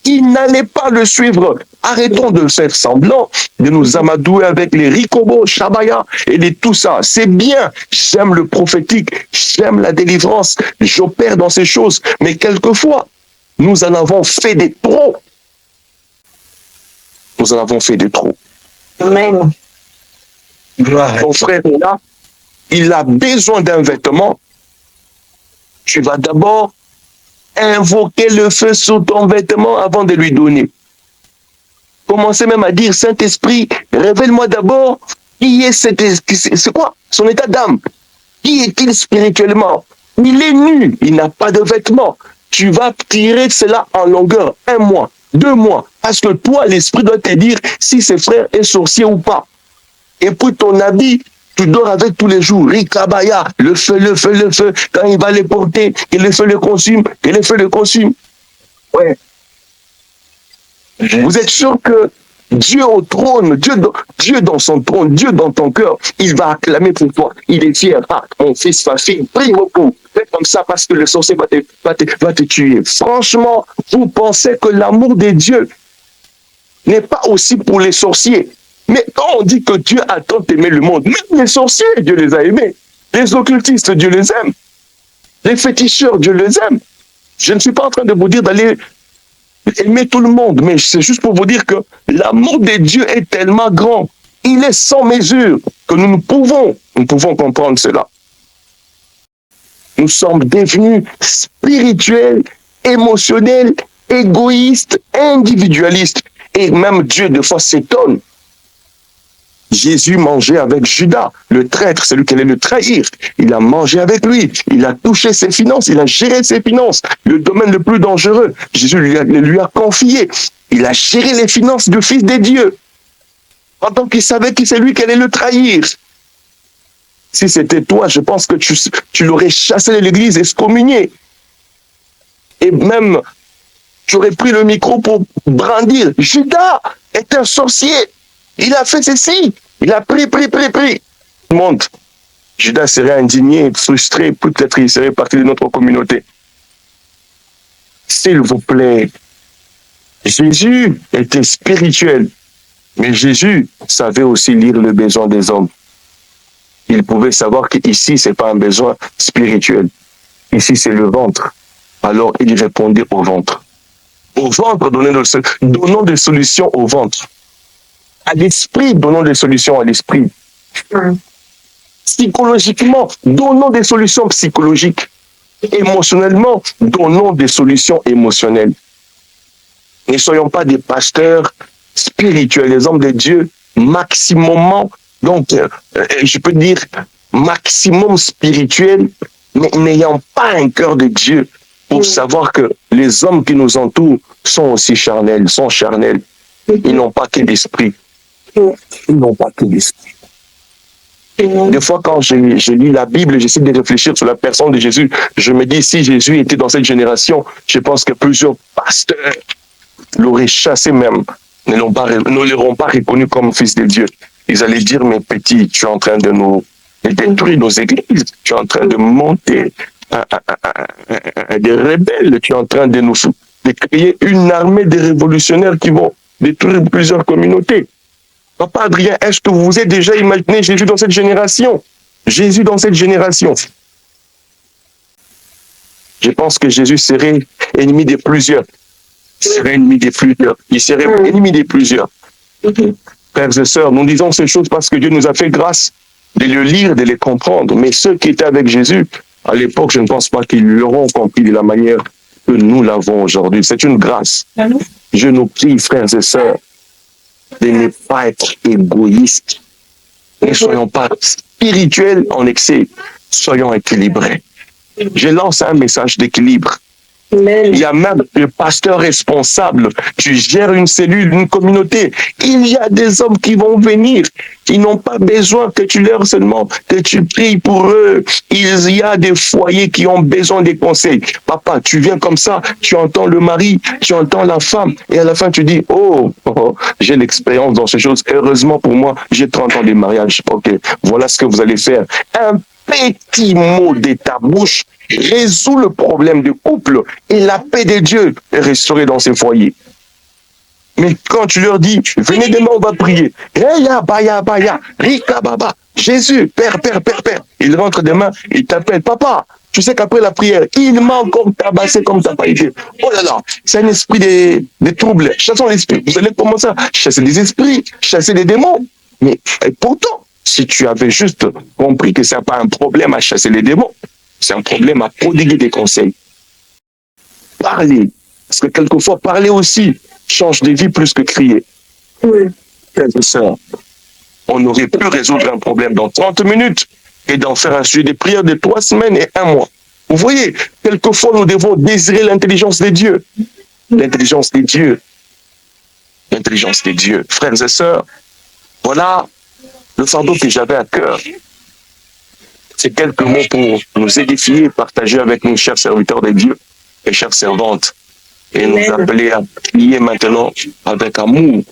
Ils n'allaient pas le suivre. Arrêtons de faire semblant, de nous amadouer avec les Rikobo, Shabaya et tout ça. C'est bien. J'aime le prophétique, j'aime la délivrance, j'opère dans ces choses. Mais quelquefois, nous en avons fait des trop. Nous en avons fait des trop. Amen. Ton frère est là, il a besoin d'un vêtement. Tu vas d'abord invoquer le feu sur ton vêtement avant de lui donner. Commencez même à dire, Saint-Esprit, révèle-moi d'abord qui est c'est quoi son état d'âme. Qui est-il spirituellement? Il est nu, il n'a pas de vêtements. Tu vas tirer cela en longueur, 1 mois, 2 mois, parce que toi, l'Esprit doit te dire si ce frère est sorcier ou pas. Et puis ton habit, tu dors avec tous les jours. Rikabaya, le feu, le feu, le feu. Quand il va les porter, que le feu le consume, que le feu le consume. Ouais. Vous êtes sûr que Dieu au trône, Dieu dans son trône, Dieu dans ton cœur, il va acclamer pour toi. Il est fier. Ah, mon fils, ma fille, prie beaucoup. Fais comme ça parce que le sorcier va te tuer. Franchement, vous pensez que l'amour de Dieu n'est pas aussi pour les sorciers. Mais quand on dit que Dieu a tant aimé le monde, même les sorciers, Dieu les a aimés. Les occultistes, Dieu les aime. Les féticheurs, Dieu les aime. Je ne suis pas en train de vous dire d'aller aimer tout le monde, mais c'est juste pour vous dire que l'amour de Dieu est tellement grand. Il est sans mesure que nous pouvons comprendre cela. Nous sommes devenus spirituels, émotionnels, égoïstes, individualistes. Et même Dieu, de fois, s'étonne. Jésus mangeait avec Judas, le traître, celui qui allait le trahir. Il a mangé avec lui, il a touché ses finances, il a géré ses finances. Le domaine le plus dangereux, Jésus lui a confié. Il a géré les finances du Fils de Dieu. Pendant qu'il savait que c'est lui qui allait le trahir. Si c'était toi, je pense que tu l'aurais chassé de l'église, excommunié. Et même, tu aurais pris le micro pour brandir. Judas est un sorcier. Il a fait ceci. Il a pris. Tout le monde. Judas serait indigné, frustré. Peut-être il serait parti de notre communauté. S'il vous plaît, Jésus était spirituel. Mais Jésus savait aussi lire le besoin des hommes. Il pouvait savoir qu'ici, ce n'est pas un besoin spirituel. Ici, c'est le ventre. Alors, il répondait au ventre. Au ventre, donnons des solutions au ventre. À l'esprit, donnons des solutions à l'esprit. Psychologiquement, donnons des solutions psychologiques. Émotionnellement, donnons des solutions émotionnelles. Ne soyons pas des pasteurs spirituels, les hommes de Dieu, maximum, donc, je peux dire, maximum spirituel, mais n'ayant pas un cœur de Dieu pour savoir que les hommes qui nous entourent sont aussi charnels, sont charnels. Ils n'ont pas que l'esprit. Ils n'ont pas que l'esprit. Des fois, quand je lis la Bible, j'essaie de réfléchir sur la personne de Jésus. Je me dis, si Jésus était dans cette génération, je pense que plusieurs pasteurs l'auraient chassé même, ne l'auront pas reconnu comme fils de Dieu. Ils allaient dire, mais petit, tu es en train de nous détruire nos églises, tu es en train de monter des rebelles, tu es en train de créer une armée de révolutionnaires qui vont détruire plusieurs communautés. Papa Adrien, est-ce que vous vous êtes déjà imaginé Jésus dans cette génération? Jésus dans cette génération. Je pense que Jésus serait ennemi de plusieurs. Il serait ennemi de plusieurs. Il serait ennemi de plusieurs. Frères et sœurs, nous disons ces choses parce que Dieu nous a fait grâce de le lire, de les comprendre. Mais ceux qui étaient avec Jésus, à l'époque, je ne pense pas qu'ils l'auront compris de la manière que nous l'avons aujourd'hui. C'est une grâce. Je nous prie, frères et sœurs, de ne pas être égoïstes. Ne soyons pas spirituels en excès. Soyons équilibrés. Je lance un message d'équilibre. Amen. Il y a même le pasteur responsable. Tu gères une cellule, une communauté. Il y a des hommes qui vont venir. Ils n'ont pas besoin que tu leur seulement, que tu pries pour eux. Il y a des foyers qui ont besoin des conseils. Papa, tu viens comme ça, tu entends le mari, tu entends la femme, et à la fin tu dis, j'ai l'expérience dans ces choses. Heureusement pour moi, j'ai 30 ans de mariage. Ok, voilà ce que vous allez faire. Un petit mot de ta bouche résout le problème du couple et la paix de Dieu est restaurée dans ces foyers. Mais quand tu leur dis, venez demain, on va prier. Reya, baya, baya, rika, baba, Jésus, Père, ils rentrent demain, ils t'appellent, papa. Tu sais qu'après la prière, il m'a encore tabassé comme ça n'a pas été. Oh là là, c'est un esprit des troubles. Chassons l'esprit. Vous allez commencer à chasser des esprits, chasser des démons. Mais et pourtant, si tu avais juste compris que ce n'est pas un problème à chasser les démons, c'est un problème à prodiguer des conseils. Parler. Parce que quelquefois, parler aussi change de vie plus que crier. Oui. Frères et sœurs, on aurait pu résoudre un problème dans 30 minutes et d'en faire un sujet de prière de 3 semaines et 1 mois. Vous voyez, quelquefois, nous devons désirer l'intelligence de Dieu. L'intelligence de Dieu. L'intelligence de Dieu. Frères et sœurs, voilà le fardeau que j'avais à cœur. C'est quelques mots pour nous édifier, partager avec nos chers serviteurs de Dieu et chères servantes, et nous appeler à prier maintenant avec amour,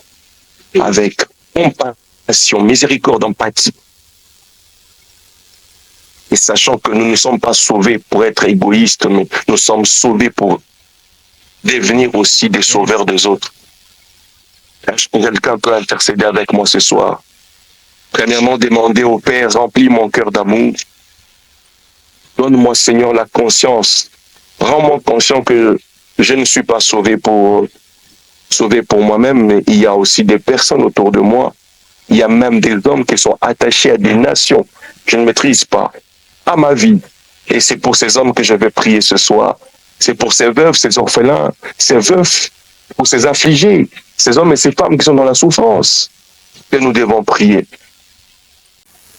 avec compassion, miséricorde, empathie. Et sachant que nous ne sommes pas sauvés pour être égoïstes, mais nous sommes sauvés pour devenir aussi des sauveurs des autres. Est-ce que quelqu'un peut intercéder avec moi ce soir? Premièrement, demander au Père, remplis mon cœur d'amour. Donne-moi, Seigneur, la conscience. Rends-moi conscient que je ne suis pas sauvé pour moi-même, mais il y a aussi des personnes autour de moi. Il y a même des hommes qui sont attachés à des nations que je ne maîtrise pas, à ma vie. Et c'est pour ces hommes que je vais prier ce soir. C'est pour ces veuves, ces orphelins, ces veufs, pour ces affligés, ces hommes et ces femmes qui sont dans la souffrance, que nous devons prier.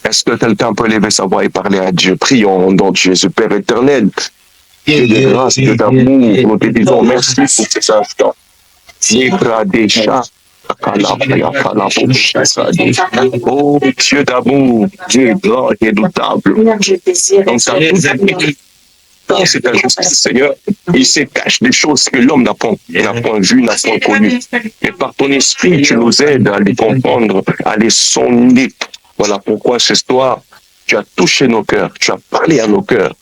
Est-ce que quelqu'un peut lever sa voix et parler à Dieu? Prions au nom de Jésus, Père éternel. Dieu de grâce, Dieu d'amour, nous te disons merci pour ces instants. Oh Dieu d'amour, Dieu grand et redoutable. C'est ta justice, Seigneur. Il se cache des choses que l'homme n'a pas vues, n'a pas connues. Et par ton esprit, tu nous aides à les comprendre, à les sonder. Voilà pourquoi ce soir, tu as touché nos cœurs, tu as parlé à nos cœurs.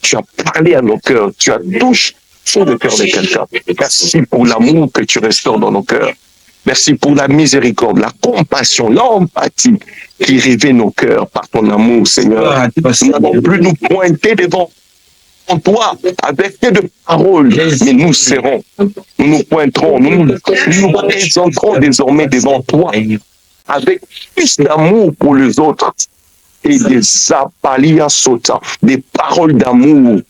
Tu as parlé à nos cœurs, tu as touché le cœur de quelqu'un. Merci pour l'amour que tu restaures dans nos cœurs. Merci pour la miséricorde, la compassion, l'empathie qui réveille nos cœurs par ton amour, Seigneur. Nous n'avons plus nous pointer devant toi avec de paroles, mais nous serons, nous nous pointerons, nous nous présenterons désormais devant toi avec plus d'amour pour les autres et des apalia sota, des paroles d'amour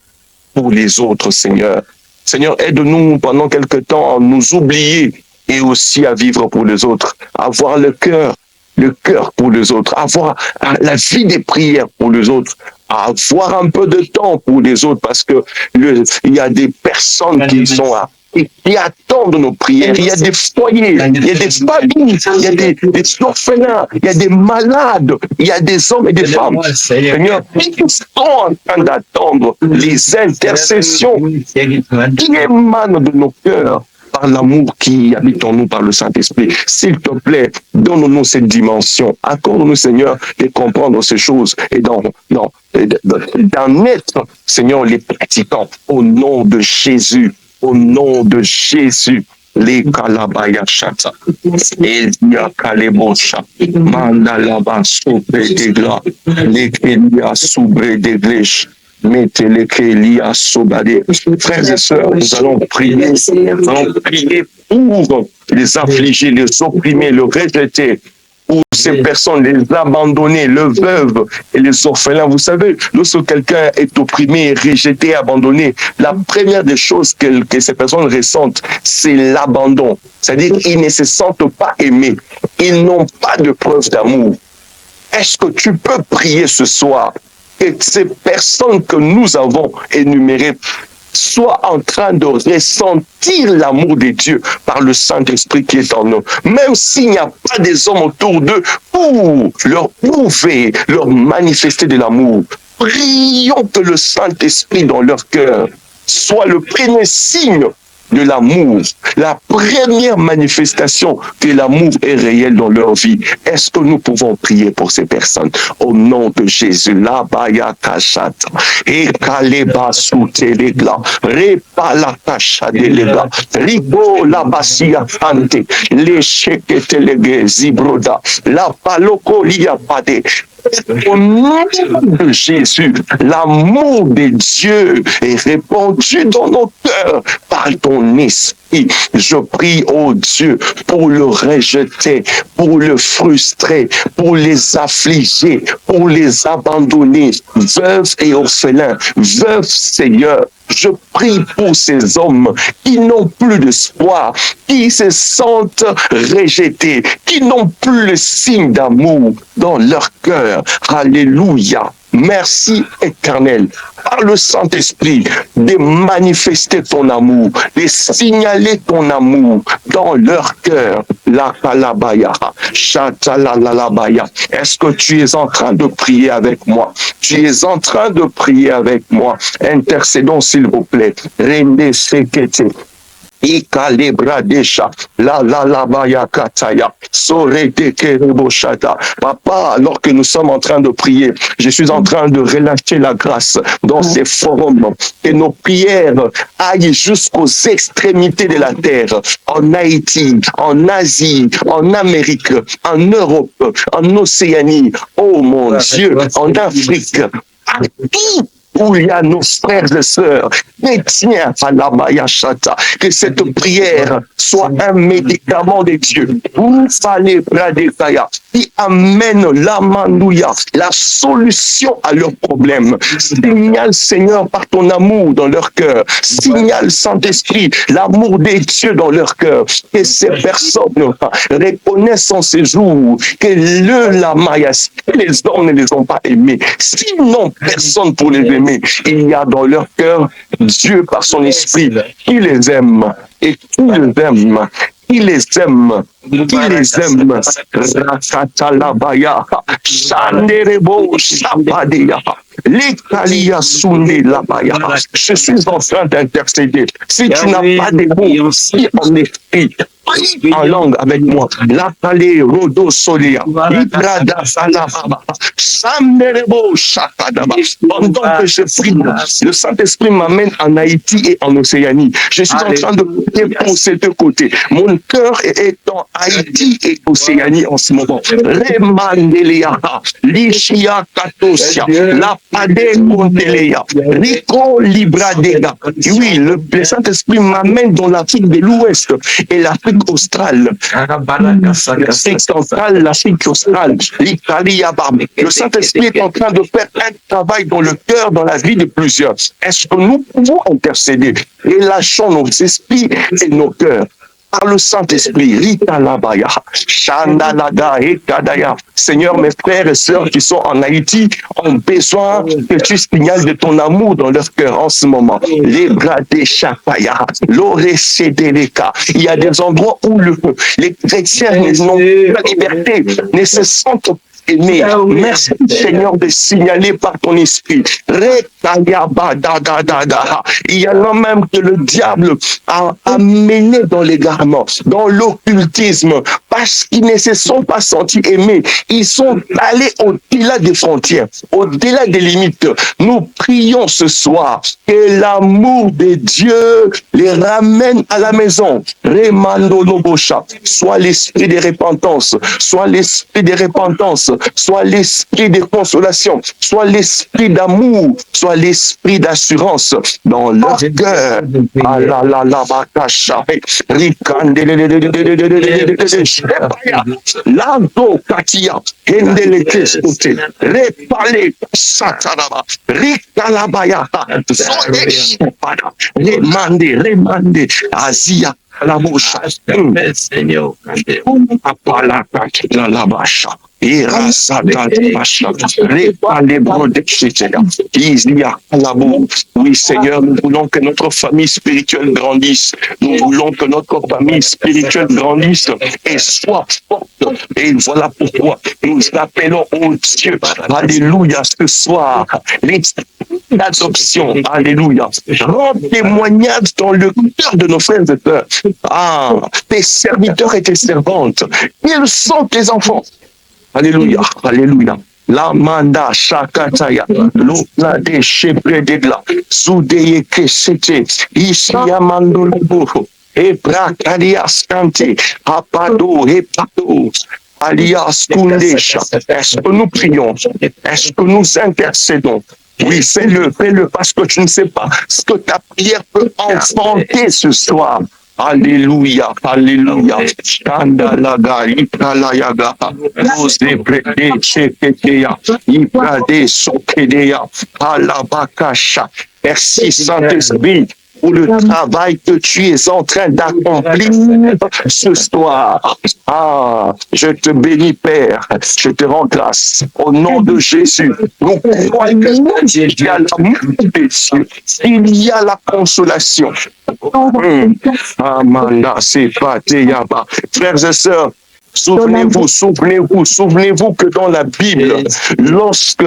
pour les autres, Seigneur. Seigneur, aide-nous pendant quelque temps à nous oublier et aussi à vivre pour les autres, avoir le cœur pour les autres, avoir la vie des prières pour les autres, avoir un peu de temps pour les autres, parce que il y a des personnes qui sont là et qui attendent nos prières. Il y a des foyers, il y a des familles, il y a des orphelins, il y a des malades, il y a des hommes et des femmes. Seigneur, ils sont en train d'attendre les intercessions qui émanent de nos cœurs par l'amour qui habite en nous par le Saint-Esprit. S'il te plaît, donne-nous cette dimension. Accorde-nous, Seigneur, de comprendre ces choses et d'en être, Seigneur, les pratiquants. Au nom de Jésus. Au nom de Jésus. Les kalabaya chata. El ya kalebosha. Mandalaba sobre de gla. Les kelia sobre de glèche. Mettez-les Kélia Sobadé. Frères et sœurs, nous allons prier pour les affligés, les opprimés, les rejetés, pour ces personnes, les abandonnés, les veuves et les orphelins. Vous savez, lorsque quelqu'un est opprimé, rejeté, abandonné, la première des choses que ces personnes ressentent, c'est l'abandon. C'est-à-dire qu'ils ne se sentent pas aimés. Ils n'ont pas de preuve d'amour. Est-ce que tu peux prier ce soir? Et ces personnes que nous avons énumérées, soient en train de ressentir l'amour de Dieu par le Saint-Esprit qui est en nous. Même s'il n'y a pas des hommes autour d'eux pour leur prouver, leur manifester de l'amour. Prions que le Saint-Esprit dans leur cœur soit le premier signe de l'amour, la première manifestation que l'amour est réel dans leur vie. Est-ce que nous pouvons prier pour ces personnes au nom de Jésus? La baya kashata et kaleba soutelegla repa la kasha delega ribo la basia ante les sheketelege zibroda la paloko liapade. Au nom de Jésus, l'amour de Dieu est répandu dans nos cœurs par ton esprit. Je prie, oh Dieu, pour le rejeter, pour le frustrer, pour les affliger, pour les abandonner, veuves et orphelins, veuves, Seigneur. Je prie pour ces hommes qui n'ont plus d'espoir, qui se sentent rejetés, qui n'ont plus le signe d'amour dans leur cœur. Alléluia. Merci éternel, par le Saint-Esprit, de manifester ton amour, de signaler ton amour dans leur cœur. La kalabaya, chatalalabaya. Est-ce que tu es en train de prier avec moi? Tu es en train de prier avec moi. Intercédons s'il vous plaît. Rende sekete. Papa, alors que nous sommes en train de prier, je suis en train de relâcher la grâce dans ces forums, que nos prières aillent jusqu'aux extrémités de la terre, en Haïti, en Asie, en Amérique, en Europe, en Océanie, oh mon Dieu, en Afrique, partout où il y a nos frères et sœurs, chrétiens à la Mayachata, que cette prière soit un médicament de Dieu. Vous fallait Bradekaya, qui amène l'amandouya, la solution à leurs problèmes. Signale, Seigneur, par ton amour dans leur cœur. Signale, Saint-Esprit, l'amour des dieux dans leur cœur. Que ces personnes reconnaissent en ces jours que la Mayas, les hommes ne les ont pas aimés. Sinon, personne pour les aimer. Il y a dans leur cœur Dieu par son esprit qui les aime et qui les aime. Qui les aime, qui les aime. Rakatalabaya, Sanderebo, Sapadia, Lekalia Sunde Labaya. Je suis en train d'intercéder. Si tu n'as pas de mots, si en esprit, en langue avec moi. La palais rodo solia. Ibrada salababa. Sanderebo shakadaba. Pendant que je prie, le Saint-Esprit m'amène en Haïti et en Océanie. Je suis en train de prier pour ces deux côtés. Mon cœur est en Haïti et Océanie en ce moment. Remandelia, Lichia Katosia, La Pade Montelea, Rico Libradega. Oui, le Saint-Esprit m'amène dans l'Afrique de l'Ouest et l'Afrique australe. L'Afrique centrale, l'Afrique australe, l'Italie à Barbe. Le Saint-Esprit est en train de faire un travail dans le cœur, dans la vie de plusieurs. Est-ce que nous pouvons intercéder? Relâchons nos esprits et nos cœurs. Par le Saint-Esprit, Rita Labaya, Shandalaga et Kadaya. Seigneur, mes frères et sœurs qui sont en Haïti ont besoin que tu signales de ton amour dans leur cœur en ce moment. Les bras des Chapaya, l'Oresedeleka. Il y a des endroits où les chrétiens n'ont pas la liberté, ne se sentent aimé. Merci Seigneur de signaler par ton esprit. Il y en a même que le diable a amené dans l'égarement, dans l'occultisme, parce qu'ils ne se sont pas sentis aimés. Ils sont allés au-delà des frontières, au-delà des limites. Nous prions ce soir que l'amour de Dieu les ramène à la maison. Remando Nobosha, soit l'esprit de repentance, soit l'esprit de repentance, soit l'esprit de consolation, soit l'esprit d'amour, soit l'esprit d'assurance dans leur cœur. Lando Katia, Hendelekesute, Repale Satanaba, Rikalabaya, Remande, Asia, la bouche. Seigneur. Oui, Seigneur, nous voulons que notre famille spirituelle grandisse. Nous voulons que notre famille spirituelle grandisse et soit forte. Et voilà pourquoi nous appelons au Dieu. Alléluia, ce soir. L'adoption. Alléluia. Rends témoignage dans le cœur de nos frères et sœurs. Ah, tes serviteurs et tes servantes. Ils sont tes enfants. Alléluia, alléluia. La manda shakataya, l'opla de shepredegla, soudeye kesete, ishia mandolobo, ebrak alias kante, apado, epado, alias kundesha. Est-ce que nous prions? Est-ce que nous intercédons? Oui, fais-le, parce que tu ne sais pas ce que ta prière peut enfanter ce soir. Alléluia, alléluia. Kandalaga, Ikalayaga, Ose Prede, Cheketeya, Iprade, Sokedeya, Alabakasha. Merci Saint-Esprit pour le travail que tu es en train d'accomplir ce soir. Ah, je te bénis, Père. Je te rends grâce. Au nom de Jésus, nous croyons qu'il y a l'amour des cieux. Il y a la consolation. Amanda, c'est pas Teyaba. Frères et sœurs, souvenez-vous que dans la Bible, lorsque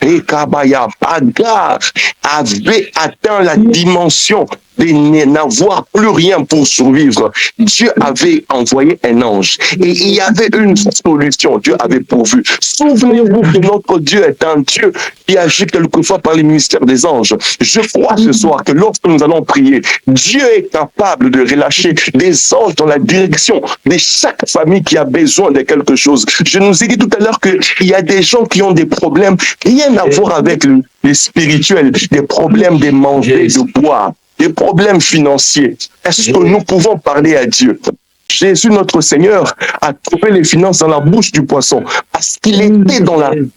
Ekabaya, Agar avait atteint la dimension de n'avoir plus rien pour survivre, Dieu avait envoyé un ange et il y avait une solution, Dieu avait pourvu. Souvenez-vous que notre Dieu est un Dieu qui agit quelquefois par les ministères des anges. Je crois ce soir que lorsque nous allons prier, Dieu est capable de relâcher des anges dans la direction de chaque famille qui a besoin de quelque chose. Je nous ai dit tout à l'heure qu'il y a des gens qui ont des problèmes, rien à voir avec les spirituels, des problèmes de manger, de boire, des problèmes financiers. Est-ce que nous pouvons parler à Dieu? Jésus, notre Seigneur, a trouvé les finances dans la bouche du poisson parce qu'il était dans le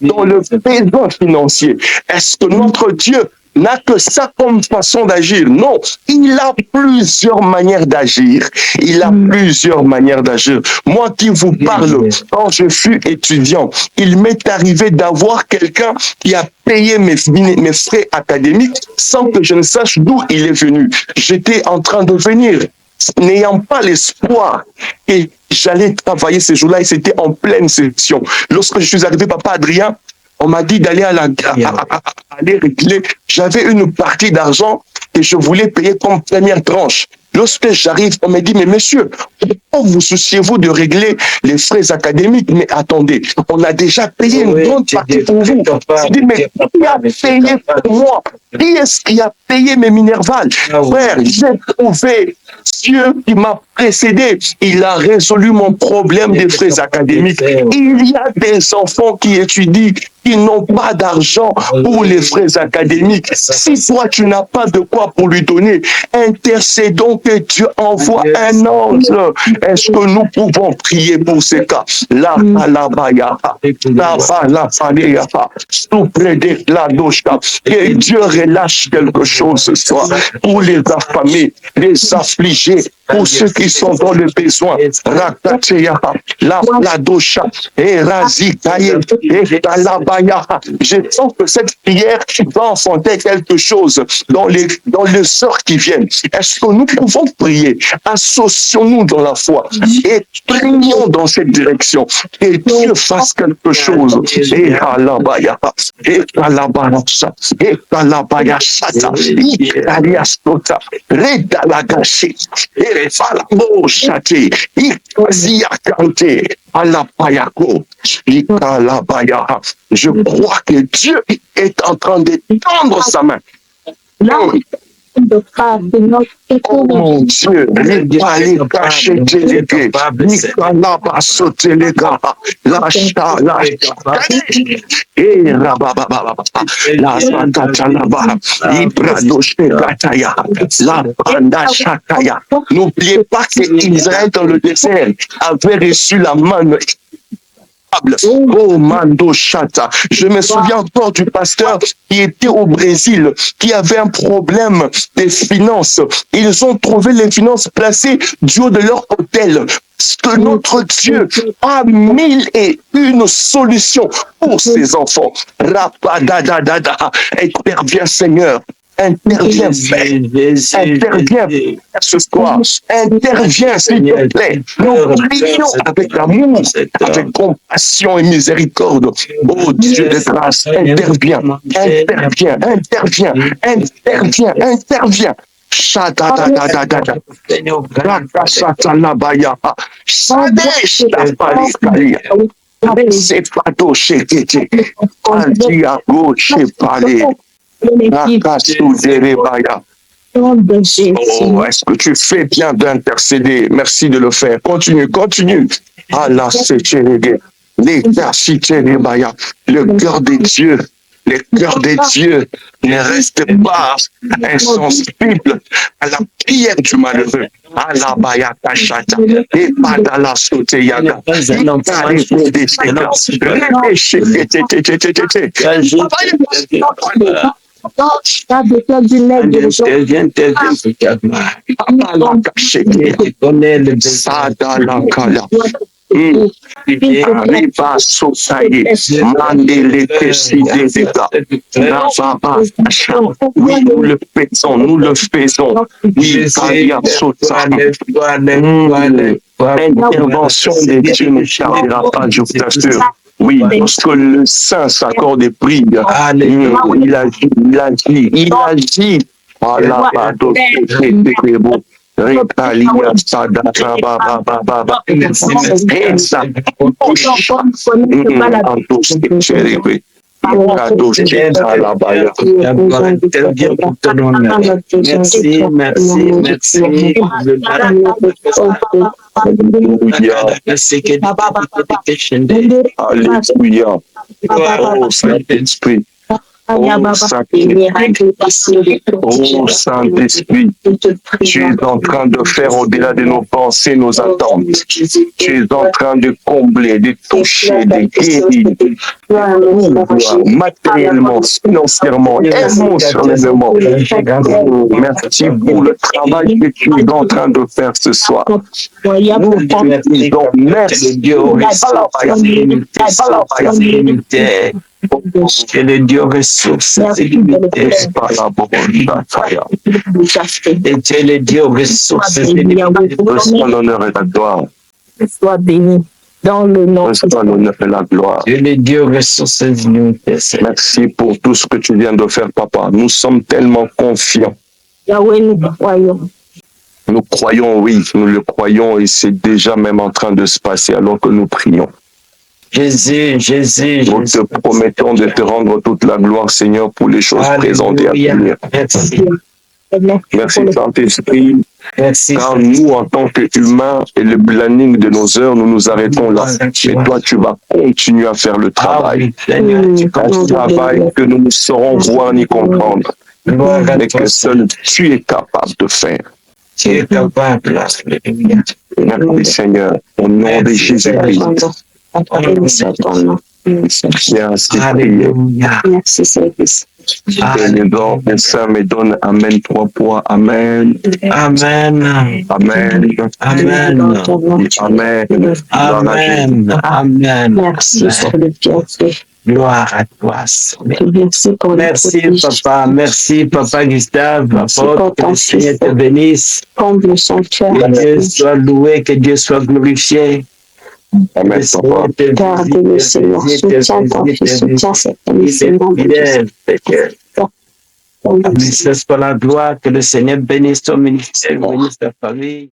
besoin financier. Est-ce que notre Dieu n'a que ça comme façon d'agir? Non, il a plusieurs manières d'agir. Il a plusieurs manières d'agir. Moi qui vous parle, quand je fus étudiant, il m'est arrivé d'avoir quelqu'un qui a payé mes frais académiques sans que je ne sache d'où il est venu. J'étais en train de venir, n'ayant pas l'espoir que j'allais travailler ces jours-là, et c'était en pleine session. Lorsque je suis arrivé, papa Adrien, on m'a dit d'aller aller régler. J'avais une partie d'argent que je voulais payer comme première tranche. Lorsque j'arrive, on me dit, mais monsieur, pourquoi vous souciez-vous de régler les frais académiques? Mais attendez, on a déjà payé une grande partie pour vous. Je dis, mais qui a payé pour moi? Qui est-ce qui a payé mes Minerval? Frère, j'ai trouvé Dieu qui m'a précédé. Il a résolu mon problème des frais académiques. Il y a des enfants qui étudient, qui n'ont pas d'argent pour les frais académiques. Si toi, tu n'as pas de quoi pour lui donner, intercédons que Dieu envoie un ange. Est-ce que nous pouvons prier pour ces cas? La palabaya, la palabaya, la doshka. Que Dieu relâche quelque chose ce soir pour les affamés, les affligés, pour ceux qui sont dans le besoin. Rakateya, la dosha, et razikaye, et talabaya. Je sens que cette prière va enfanter quelque chose dans les sœurs qui viennent. Est-ce que nous pouvons prier? Associons-nous dans la foi et prions dans cette direction. Et Dieu fasse quelque chose. Et alabaya, et alabaya, et alabaya sata, et aliastota, redalagashi, et falamo chate, et quasi-akante, alapayako, et alabaya. Je crois que Dieu est en train d'étendre sa main. Oh mon Dieu, les balais cachés délégués, Nicolas Bassoté les gars, lâcha, et rabababa, la Santatalaba, Ibradoche Gataya, la Panda Chakaya. N'oubliez pas qu'Israël dans le désert avait reçu la manne. Oh, Mando Chata. Je me souviens encore du pasteur qui était au Brésil, qui avait un problème des finances. Ils ont trouvé les finances placées du haut de leur hôtel. Parce que notre Dieu a 1001 solutions pour ses enfants. Rapadadadada. Interviens, Seigneur. Interviens, Père. Interviens ce soir. Interviens, s'il te plaît. Nous prions avec amour, avec compassion et miséricorde. Oh Dieu de grâce, interviens, interviens, interviens, interviens, interviens. Shadadadadada. Rakasatalabaya. Sadeshtapalikaya. C'est pas touché, Andiago, Chepale. Rakasuderebaya. Oh, est-ce que tu fais bien d'intercéder? Merci de le faire. Continue, continue. Allah, c'est le cœur des dieux. Le cœur des dieux ne reste pas insensible à la prière du malheureux. Allah baya kashata et padala soteyaga. Arriva sotaye, mandele kesidega, oui, nous le faisons, nous le faisons. Oui, Alia sotaye. L'intervention de Dieu ne tardera pas, je vous assure. Oui, lorsque le Saint s'accorde et prie, il agit, il agit, il agit. Allah, pardon, c'est beau. Retalia sada baba baba Alléluia. Oh Saint-Esprit. Oh Saint-Esprit, tu es en train de faire au-delà de nos pensées, nos attentes. Tu es en train de combler, de toucher, de guérir, matériellement, financièrement, émotionnellement. Oh, merci pour le travail que tu es en train de faire ce soir. Nous te disons merci. Que le Dieu ressource et limité. Et tu es le Dieu ressource et limité. L'honneur et la gloire. Sois béni dans le nom de l'honneur et la gloire. Tu es le Dieu ressource et limité. Merci pour tout ce que tu viens de faire, papa. Nous sommes tellement confiants. Yahweh, nous croyons. Nous croyons, oui, nous le croyons et c'est déjà même en train de se passer alors que nous prions. Jésus, Jésus, nous te promettons de te rendre toute la gloire, Seigneur, pour les choses présentes et à venir. Merci. Merci, Saint-Esprit. Merci. Car nous, en tant qu'humains, et le planning de nos heures, nous nous arrêtons là. Mais toi, tu vas continuer à faire le travail. Un travail que nous ne saurons voir ni comprendre, mais que seul tu es capable de faire. Tu es capable. Merci, Seigneur, au nom de Jésus-Christ. Merci, Service. Le Saint me donne Amen 3 fois. Amen. Amen. Amen. Amen. Amen. Amen. Amen. Merci pour le bienfait. Gloire à toi. Merci, papa. Merci, papa Gustave. Apôtre, que le Seigneur te bénisse. Comble son cœur. Que Dieu soit loué, que Dieu soit glorifié. Amen. Garde-le, Seigneur. Soutiens ton fils, soutiens cette famille. Bénisse pour la gloire, que le Seigneur bénisse ton ministère, bénisse ta famille.